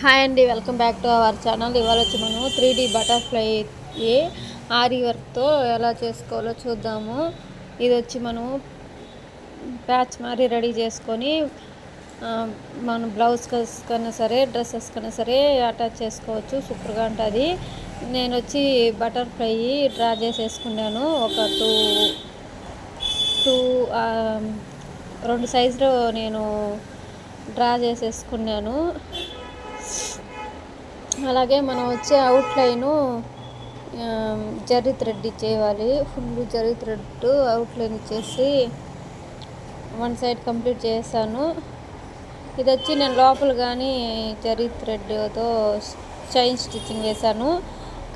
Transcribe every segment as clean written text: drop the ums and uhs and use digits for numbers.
Hi అండి, welcome back to our channel. ఇవాళ వచ్చి మనం 3D బటర్ఫ్లై ఆరి వర్క్తో ఎలా చేసుకోవాలో చూద్దాము. ఇది వచ్చి మనం ప్యాచ్ మరి రెడీ చేసుకొని మన బ్లౌజ్ కన్నా సరే, డ్రెస్సెస్ కన్నా సరే అటాచ్ చేసుకోవచ్చు. సూపర్గా ఉంటుంది. నేను వచ్చి బటర్ఫ్లై డ్రా చేసేసుకున్నాను. ఒక టూ రెండు సైజులో నేను డ్రా చేసేసుకున్నాను. అలాగే మనం వచ్చే అవుట్లైను జరీ థ్రెడ్ ఇచ్చేయాలి. ఫుల్ జరీ థ్రెడ్ అవుట్లైన్ ఇచ్చేసి వన్ సైడ్ కంప్లీట్ చేశాను. ఇది వచ్చి నేను లోపల కానీ జరీ థ్రెడ్తో చైన్ స్టిచ్చింగ్ వేశాను.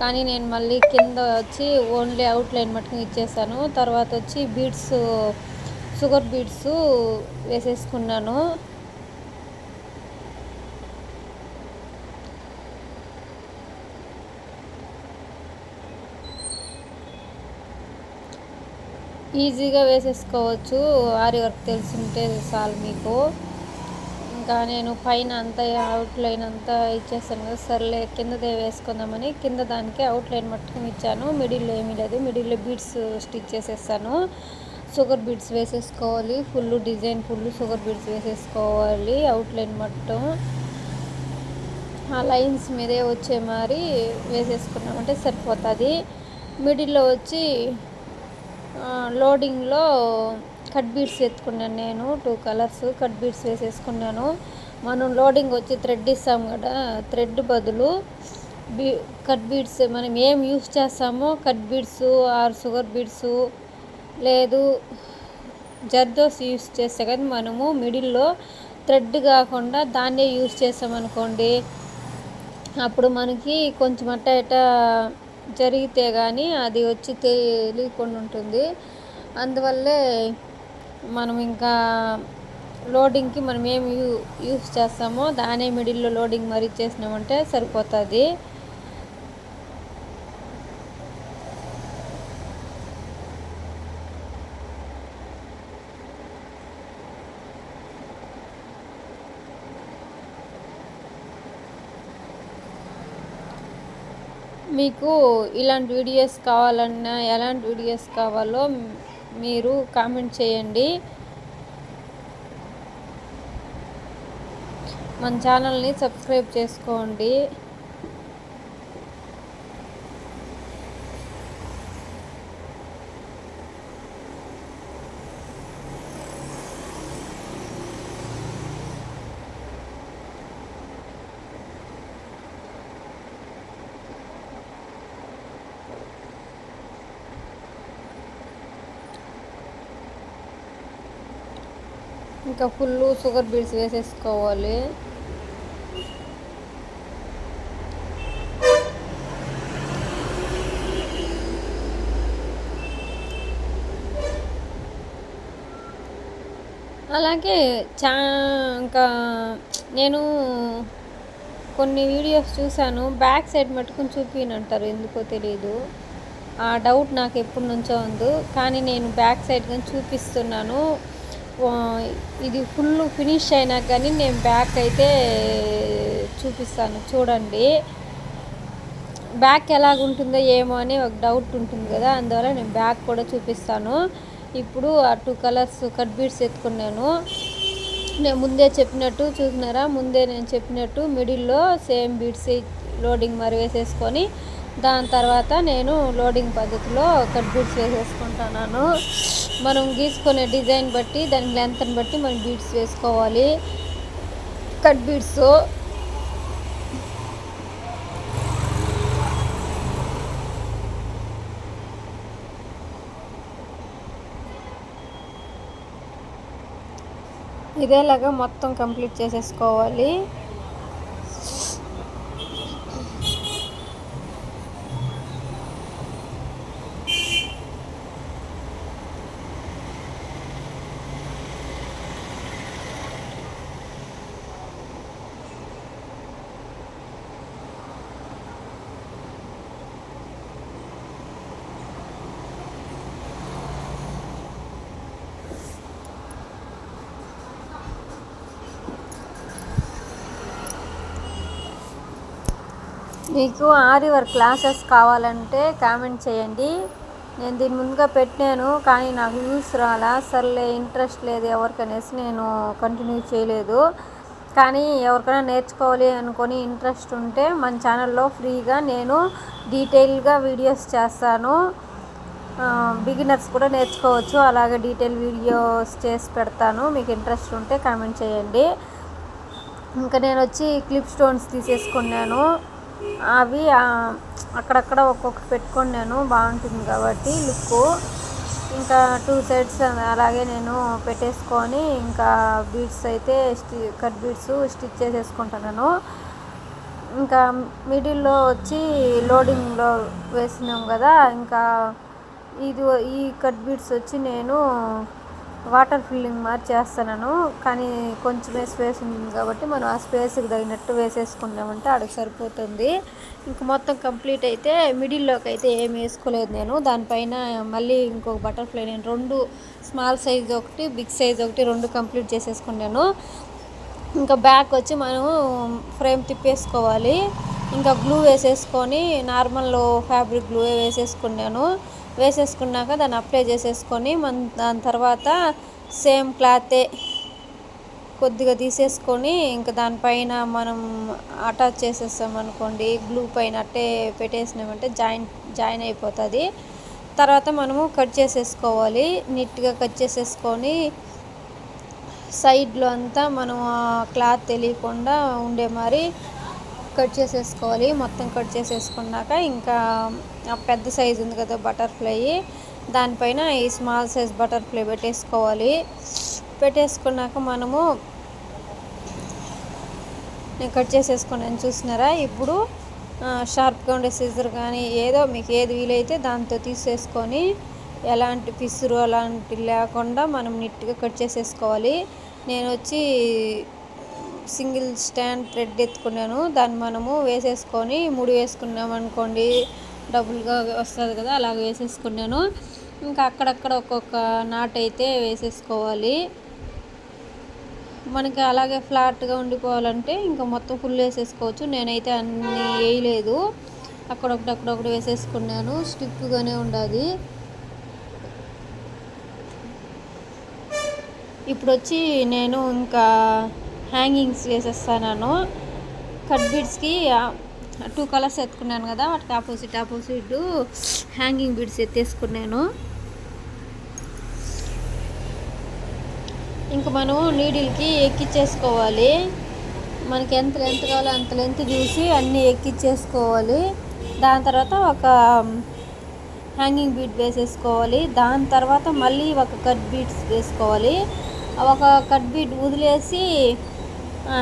కానీ నేను మళ్ళీ కింద వచ్చి ఓన్లీ అవుట్లైన్ మట్టుకు ఇచ్చేసాను. తర్వాత వచ్చి బీడ్స్, షుగర్ బీడ్స్ వేసేసుకున్నాను. ఈజీగా వేసేసుకోవచ్చు. ఆరి వర్క్ తెలుసుంటే చాలు మీకు. ఇంకా నేను పైన అంతా అవుట్లైన్ అంతా ఇచ్చేసాను కదా, సర్లే కిందదే వేసుకుందామని కింద దానికి అవుట్లైన్ మట్టుకు ఇచ్చాను. మిడిల్లో ఏమీ లేదు, మిడిల్లో బీడ్స్ స్టిచ్ చేసేసాను. షుగర్ బీడ్స్ వేసేసుకోవాలి. Full design full sugar beads వేసేసుకోవాలి. అవుట్లైన్ మొత్తం ఆ లైన్స్ మీదే వచ్చే మరి వేసేసుకున్నామంటే సరిపోతుంది. మిడిల్లో వచ్చి లోడింగ్లో కట్ బీడ్స్ ఎత్తుకున్నాను. నేను 2 కలర్స్ కట్ బీడ్స్ వేసేసుకున్నాను. మనం లోడింగ్ వచ్చి థ్రెడ్ ఇస్తాం కదా, థ్రెడ్ బదులు కట్ బీడ్స్ మనం ఏం యూస్ చేస్తామో, cut beads or sugar beads లేదు జర్దోస్ యూస్ చేస్తే కదా, మనము మిడిల్లో థ్రెడ్ కాకుండా దాన్నే యూస్ చేస్తామనుకోండి, అప్పుడు మనకి కొంచెం అట్ట జరిగితే కానీ అది వచ్చి తెలియకుండా ఉంటుంది. అందువల్లే మనం ఇంకా లోడింగ్కి మనం ఏమి యూస్ చేస్తామో దానే మిడిల్లో లోడింగ్ మరి చేసినామంటే సరిపోతుంది. మీకు ఇలాంటి వీడియోస్ కావాలన్నా, ఎలాంటి వీడియోస్ కావాలో మీరు కామెంట్ చేయండి. మన ఛానల్ని సబ్స్క్రైబ్ చేసుకోండి. ఇంకా ఫుల్ షుగర్ బీడ్స్ వేసేసుకోవాలి. అలాగే ఇంకా నేను కొన్ని వీడియోస్ చూశాను, బ్యాక్ సైడ్ మట్టుకుని చూపినంటారు, ఎందుకో తెలియదు. ఆ డౌట్ నాకు ఎప్పటి నుంచో ఉంది. కానీ నేను బ్యాక్ సైడ్ కానీ చూపిస్తున్నాను. ఇది ఫుల్ ఫినిష్ అయినా కానీ నేను బ్యాక్ అయితే చూపిస్తాను, చూడండి. బ్యాక్ ఎలాగుంటుందో ఏమో అని ఒక డౌట్ ఉంటుంది కదా, అందువల్ల నేను బ్యాక్ కూడా చూపిస్తాను. ఇప్పుడు ఆ 2 కలర్స్ కట్ బీడ్స్ ఎత్తుకున్నాను. నేను ముందే చెప్పినట్టు చూసినారా, ముందే నేను చెప్పినట్టు మిడిల్లో సేమ్ బీడ్స్ లోడింగ్ మరి వేసేసుకొని దాని తర్వాత నేను లోడింగ్ పద్ధతిలో కట్ బీడ్స్ వేసేసుకుంటున్నాను. మనం గీసుకునే డిజైన్ బట్టి, దాని లెంత్ని బట్టి మనం బీడ్స్ వేసుకోవాలి. కట్ బీడ్స్ ఇదేలాగా మొత్తం కంప్లీట్ చేసేసుకోవాలి. మీకు ఆరి వర్క్ క్లాసెస్ కావాలంటే కామెంట్ చేయండి. నేను దీని ముందుగా పెట్టాను, కానీ నాకు వ్యూస్ రాలా. సర్లే ఇంట్రెస్ట్ లేదు ఎవరికనేసి నేను కంటిన్యూ చేయలేదు. కానీ ఎవరికైనా నేర్చుకోవాలి అనుకొని ఇంట్రెస్ట్ ఉంటే మన ఛానల్లో ఫ్రీగా నేను డీటెయిల్గా వీడియోస్ చేస్తాను. బిగినర్స్ కూడా నేర్చుకోవచ్చు. అలాగే డీటెయిల్ వీడియోస్ చేసి పెడతాను. మీకు ఇంట్రెస్ట్ ఉంటే కామెంట్ చేయండి. ఇంకా నేను వచ్చి క్లిప్ స్టోన్స్ తీసేసుకున్నాను. అవి అక్కడక్కడ ఒక్కొక్కటి పెట్టుకున్నాను, బాగుంటుంది కాబట్టి లుక్. ఇంకా 2 సైడ్స్ అలాగే నేను పెట్టేసుకొని ఇంకా బీడ్స్ అయితే కట్ బీడ్స్ స్టిచ్ చేసేసుకుంటున్నాను. ఇంకా మిడిల్లో వచ్చి లోడింగ్లో వేసినాం కదా, ఇంకా ఈ కట్ బీడ్స్ వచ్చి నేను వాటర్ ఫిల్లింగ్ మరి చేస్తున్నాను. కానీ కొంచెమే స్పేస్ ఉంది కాబట్టి మనం ఆ స్పేస్కి తగినట్టు వేసేసుకున్నామంటే అక్కడికి సరిపోతుంది. ఇంక మొత్తం కంప్లీట్ అయితే మిడిల్లోకి అయితే ఏం వేసుకోలేదు నేను. దానిపైన మళ్ళీ ఇంకొక బటర్ఫ్లై నేను 2 స్మాల్ సైజ్ ఒకటి, బిగ్ సైజ్ ఒకటి 2 కంప్లీట్ చేసేసుకున్నాను. ఇంకా బ్యాక్ వచ్చి మనం ఫ్రేమ్ తిప్పేసుకోవాలి. ఇంకా గ్లూ వేసేసుకొని నార్మల్ ఫ్యాబ్రిక్ గ్లూ వేసేసుకున్నాను. వేసేసుకున్నాక దాన్ని అప్లై చేసేసుకొని దాని తర్వాత సేమ్ క్లాతే కొద్దిగా తీసేసుకొని ఇంకా దానిపైన మనం అటాచ్ చేసేస్తాం అనుకోండి, గ్లూ పైన అట్టే పెట్టేసినామంటే జాయిన్ అయిపోతుంది. తర్వాత మనము కట్ చేసేసుకోవాలి. నీట్గా కట్ చేసేసుకొని సైడ్లో అంతా మనం క్లాత్ తెలియకుండా ఉండే మరి కట్ చేసేసుకోవాలి. మొత్తం కట్ చేసేసుకున్నాక ఇంకా ఆ పెద్ద సైజు ఉంది కదా బటర్ఫ్లై, దానిపైన ఈ స్మాల్ సైజ్ బటర్ఫ్లై పెట్టేసుకోవాలి. పెట్టేసుకున్నాక మనము నేను కట్ చేసేసుకున్నాను చూసినారా. ఇప్పుడు షార్ప్గా ఉండే సిజర్ కానీ ఏదో మీకు ఏది వీలైతే దాంతో తీసేసుకొని ఎలాంటి పిసురు అలాంటి లేకుండా మనం నీట్గా కట్ చేసేసుకోవాలి. నేను వచ్చి సింగిల్ స్టాండ్ థ్రెడ్ ఎత్తుకున్నాను. దాన్ని మనము వేసేసుకొని ముడి వేసుకున్నాం అనుకోండి డబుల్గా వస్తుంది కదా, అలాగ వేసేసుకున్నాను. ఇంకా అక్కడక్కడ ఒక్కొక్క నాట్ అయితే వేసేసుకోవాలి. మనకి అలాగే ఫ్లాట్గా ఉండిపోవాలంటే ఇంకా మొత్తం ఫుల్ వేసేసుకోవచ్చు. నేనైతే అన్నీ వేయలేదు, అక్కడొకటి వేసేసుకున్నాను. స్టిఫ్గానే ఉండాలి. ఇప్పుడు వచ్చి నేను ఇంకా హ్యాంగింగ్స్ వేసేస్తాను. కట్ బీడ్స్కి 2 కలర్స్ ఎత్తుకున్నాను కదా, వాటికి ఆపోజిట్ హ్యాంగింగ్ బీడ్స్ ఎత్తేసుకున్నాను. ఇంకా మనం నీడిల్కి ఎక్కిచ్చేసుకోవాలి. మనకి ఎంత లెంత్ కావాలో అంత లెంత్ చూసి అన్నీ ఎక్కిచ్చేసుకోవాలి. దాని తర్వాత ఒక హ్యాంగింగ్ బీడ్ వేసేసుకోవాలి. దాని తర్వాత మళ్ళీ ఒక కట్ బీడ్స్ వేసుకోవాలి. ఒక కట్ బీడ్ వదిలేసి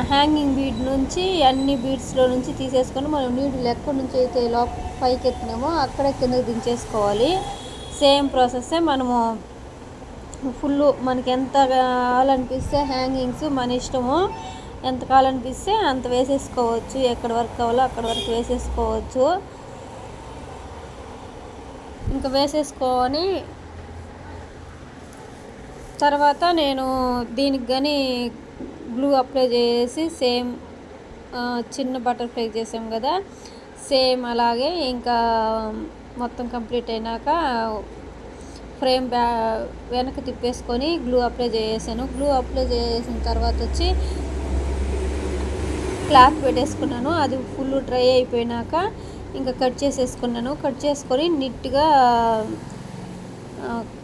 హ్యాంగింగ్ బీడ్ నుంచి అన్ని బీడ్స్లో నుంచి తీసేసుకొని మనం నీడిల్ ఎక్కడి నుంచి అయితే పైకి ఎత్తినామో అక్కడే కిందకి దించేసుకోవాలి. సేమ్ ప్రాసెస్సే మనము ఫుల్ మనకి ఎంత కావాలనిపిస్తే హ్యాంగింగ్స్ మన ఇష్టము, ఎంత కావాలనిపిస్తే అంత వేసేసుకోవచ్చు. ఎక్కడి వరకు కావాలో అక్కడి వరకు వేసేసుకోవచ్చు. ఇంకా వేసేసుకొని తర్వాత నేను దీనికి కానీ గ్లూ అప్లై చేసి సేమ్ చిన్న బటర్ఫ్లై చేసాం కదా, సేమ్ అలాగే ఇంకా మొత్తం కంప్లీట్ అయినాక ఫ్రేమ్ వెనక తిప్పేసుకొని గ్లూ అప్లై చేసాను. గ్లూ అప్లై చేసిన తర్వాత వచ్చి క్లాత్ పెట్టేసుకున్నాను. అది ఫుల్ డ్రై అయిపోయినాక ఇంకా కట్ చేసేసుకున్నాను. కట్ చేసుకొని నీట్గా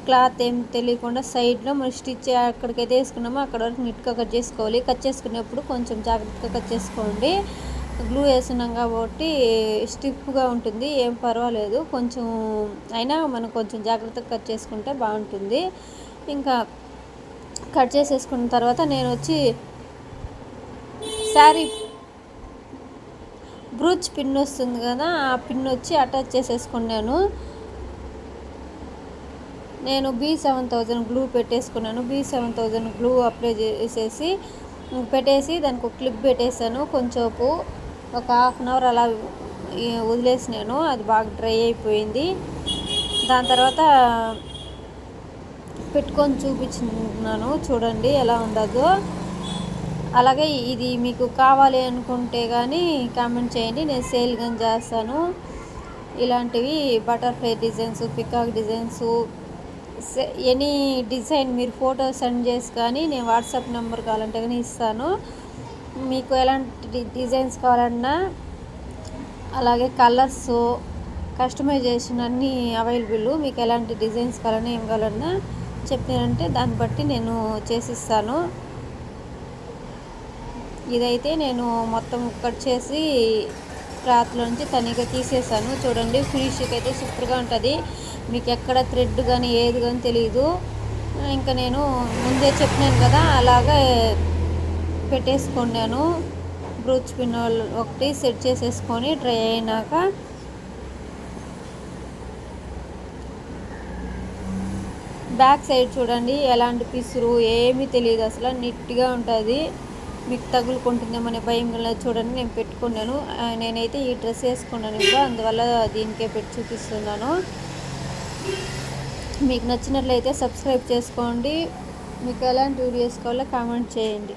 క్లాత్ ఏం తెలియకుండా సైడ్లో మనం స్టిచ్ ఎక్కడికైతే వేసుకున్నామో అక్కడ వరకు నీట్గా కట్ చేసుకోవాలి. కట్ చేసుకునేప్పుడు కొంచెం జాగ్రత్తగా కట్ చేసుకోండి. గ్లూ వేస్తున్నాం కాబట్టి స్టిఫ్గా ఉంటుంది, ఏం పర్వాలేదు. కొంచెం అయినా మనం కొంచెం జాగ్రత్తగా కట్ చేసుకుంటే బాగుంటుంది. ఇంకా కట్ చేసేసుకున్న తర్వాత నేను వచ్చి శారీ బ్రూచ్ పిన్ వస్తుంది కదా, ఆ పిన్ వచ్చి అటాచ్ చేసేసుకున్నాను. నేను B7000 గ్లూ పెట్టేసుకున్నాను. B7000 గ్లూ అప్లై చేసేసి పెట్టేసి దానికి ఒక క్లిప్ పెట్టేసాను. కొంచెంసేపు ఒక హాఫ్ అన్ అవర్ అలా వదిలేసినాను. అది బాగా డ్రై అయిపోయింది. దాని తర్వాత పెట్టుకొని చూపించుకున్నాను, చూడండి ఎలా ఉండదో. అలాగే ఇది మీకు కావాలి అనుకుంటే కానీ కామెంట్ చేయండి, నేను సేల్ కానీ చేస్తాను. ఇలాంటివి butterfly designs, peacock designs, any design మీరు ఫోటో సెండ్ చేసి కానీ నేను వాట్సాప్ నెంబర్ కావాలంటే కానీ ఇస్తాను. మీకు ఎలాంటి డిజైన్స్ కావాలన్నా అలాగే కలర్స్ కస్టమైజేషన్ అన్నీ అవైలబుల్. మీకు ఎలాంటి డిజైన్స్ కావాలన్నా ఏం కావాలన్నా చెప్పారంటే దాన్ని బట్టి నేను చేసిస్తాను. ఇదైతే నేను మొత్తం కట్ చేసి క్లాత్లో నుంచి తనిగా తీసేసాను. చూడండి, ఫినిషింగ్ అయితే సూపర్గా ఉంటుంది. మీకు ఎక్కడ థ్రెడ్ కానీ ఏది కానీ తెలియదు. ఇంకా నేను ముందే చెప్పినాను కదా, అలాగే పెట్టేసుకున్నాను. బ్రూచ్ పిన్ ఒకటి సెట్ చేసేసుకొని డ్రై అయినాక బ్యాక్ సైడ్ చూడండి, ఎలాంటి పిసురు ఏమీ తెలియదు, అసలు నీట్గా ఉంటుంది. మీకు తగులుకుంటుందేమనే భయం లేదు. చూడండి, నేను పెట్టుకున్నాను. నేనైతే ఈ డ్రెస్ వేసుకున్నాను ఇంకా, అందువల్ల దీనికే పెట్టి చూపిస్తున్నాను. మీకు నచ్చినట్లయితే సబ్స్క్రైబ్ చేసుకోండి. మీకు ఎలాంటి వీడియోస్ కావాలో కామెంట్ చేయండి.